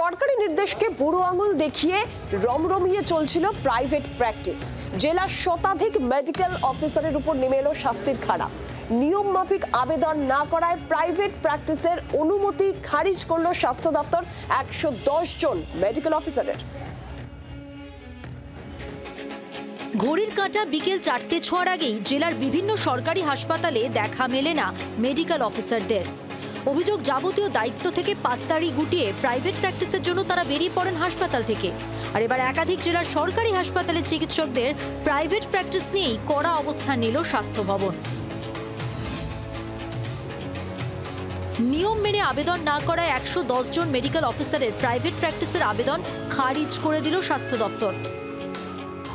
সরকারি নির্দেশকে বুড়ো আঙুল দেখিয়ে রমরমিয়ে চলছিল প্রাইভেট প্র্যাকটিস। জেলার শতাধিক মেডিকেল অফিসারের উপর নেমে এলো শাস্তির খাড়া। নিয়ম মাফিক আবেদন না করায় প্রাইভেট প্র্যাকটিসের অনুমতি খারিজ করল স্বাস্থ্য দপ্তর 110 জন মেডিকেল অফিসারের। ঘড়ির কাঁটা বিকেল 4টে ছোঁয়ার আগেই জেলার বিভিন্ন সরকারি হাসপাতালে দেখা মেলে না মেডিকেল অফিসারদের। অভিযোগ, যাবতীয় দায়িত্ব থেকে পাত্তাড়ি গুটিয়ে প্রাইভেট প্র্যাকটিসের জন্য তারা বেরিয়ে পড়েন হাসপাতাল থেকে। আর এবার একাধিক জেলার সরকারি হাসপাতালের চিকিৎসকদের প্রাইভেট প্র্যাকটিস নিয়েই কড়া অবস্থান নিল স্বাস্থ্য ভবন। নিয়ম মেনে আবেদন না করায় 110 জন মেডিকেল অফিসারের প্রাইভেট প্র্যাকটিসের আবেদন খারিজ করে দিল স্বাস্থ্য দপ্তর।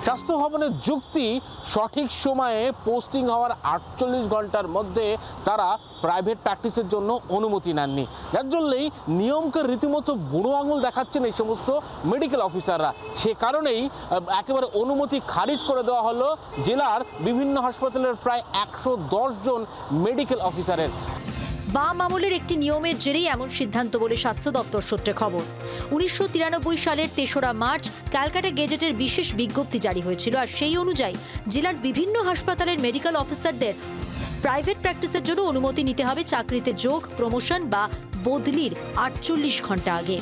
স্বাস্থ্য ভবনের যুক্তি, সঠিক সময়ে পোস্টিং হওয়ার 48 ঘন্টার মধ্যে তারা প্রাইভেট প্র্যাকটিসের জন্য অনুমতি নেননি, যার জন্যই নিয়মকে রীতিমতো বুড়ো আঙুল দেখাচ্ছেন এই সমস্ত মেডিকেল অফিসাররা। সে কারণেই একেবারে অনুমতি খারিজ করে দেওয়া হলো জেলার বিভিন্ন হাসপাতালের প্রায় 110 জন মেডিকেল অফিসারের। বাম আমলের একটি নিয়মের জেরেই এমন সিদ্ধান্ত বলে স্বাস্থ্য দপ্তর সূত্রে খবর। 1993 সালের 3রা মার্চ ক্যালকাটা গেজেটের বিশেষ বিজ্ঞপ্তি জারি হয়েছিল, আর সেই অনুযায়ী জেলার বিভিন্ন হাসপাতালের মেডিকেল অফিসারদের প্রাইভেট প্র্যাকটিসের জন্য অনুমতি নিতে হবে চাকরিতে যোগ, প্রমোশন বা বদলির 48 ঘন্টা আগে।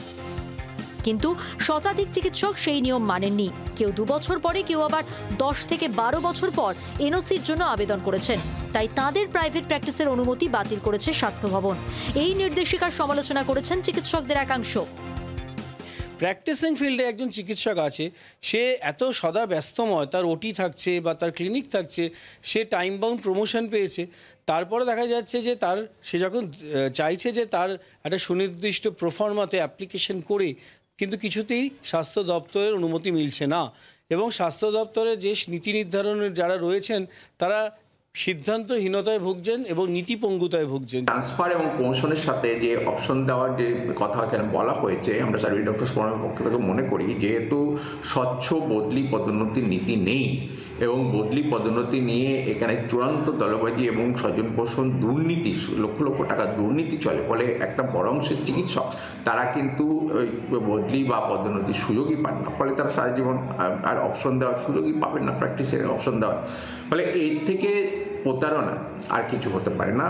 কিন্তু শতাধিক চিকিৎসক সেই নিয়ম মানেননি। কেউ 2 বছর পরে, কেউ আবার 10 থেকে 12 বছর পর এনওসির জন্য আবেদন করেছেন। তাই তাদের প্রাইভেট প্র্যাকটিসের অনুমতি বাতিল করেছে স্বাস্থ্য ভবন। এই নির্দেশিকার সমালোচনা করেছেন চিকিৎসকদের একাংশ। প্র্যাকটিসিং ফিল্ডে একজন চিকিৎসক আছে, সে এত সদা ব্যস্তময়, তার ওটি থাকছে বা তার ক্লিনিক থাকছে, সে টাইম বাউন্ড প্রমোশন পেয়েছে, তারপরে দেখা যাচ্ছে যে সে যখন চাইছে যে তার একটা সুনির্দিষ্ট প্রফর্মাতে অ্যাপ্লিকেশন করে, কিন্তু কিছুতেই স্বাস্থ্য দপ্তরের অনুমতি মিলছে না। এবং স্বাস্থ্য দপ্তরের যে নীতি নির্ধারণের যারা রয়েছেন, তারা সিদ্ধান্তহীনতায় ভুগছেন এবং নীতিপঙ্গুতায় ভুগছেন। ট্রান্সফার এবং প্রমোশনের সাথে যে অপশন দেওয়ার যে কথা এখানে বলা হয়েছে, আমরা সার্ভিস ডক্টর ফোরামের পক্ষ থেকে মনে করি, যেহেতু স্বচ্ছ বদলি পদোন্নতির নীতি নেই এবং বদলি পদোন্নতি নিয়ে এখানে চূড়ান্ত দলবাজি এবং স্বজন পোষণ দুর্নীতি, লক্ষ লক্ষ টাকা দুর্নীতি চলে, ফলে একটা বড় অংশের চিকিৎসক তারা কিন্তু বদলি বা পদোন্নতির সুযোগই পান না, ফলে তারা সারা জীবন আর অপশন দেওয়ার সুযোগই পাবেন না, প্র্যাকটিসের অপশন দেওয়ার। ফলে এর থেকে প্রতারণা আর কিছু হতে পারে না।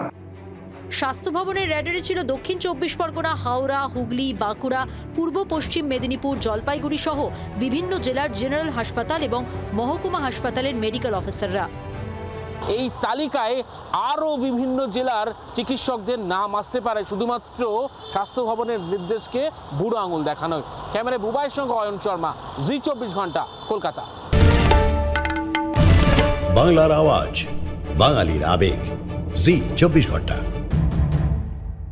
স্বাস্থ্য ভবনের র্যাডারে ছিল দক্ষিণ 24 পরগনা, হাওড়া, হুগলি, বাঁকুড়া, পূর্ব পশ্চিম মেদিনীপুর, জলপাইগুড়ি সহ বিভিন্ন জেলার জেনারেল হাসপাতাল এবং মহকুমা হাসপাতালের মেডিকেল অফিসাররা। এই তালিকায় আরও বিভিন্ন জেলার চিকিৎসকদের নাম আসতে পারে, শুধুমাত্র স্বাস্থ্য ভবনের নির্দেশকে বুড়ো আঙুল দেখানোয়। ক্যামেরায় বুবাইয়ের সঙ্গে অয়ন শর্মা, জি 24 ঘন্টা, কলকাতা। বাংলার আওয়াজ, বাঙালির আবেগ, জি 24 ঘন্টা।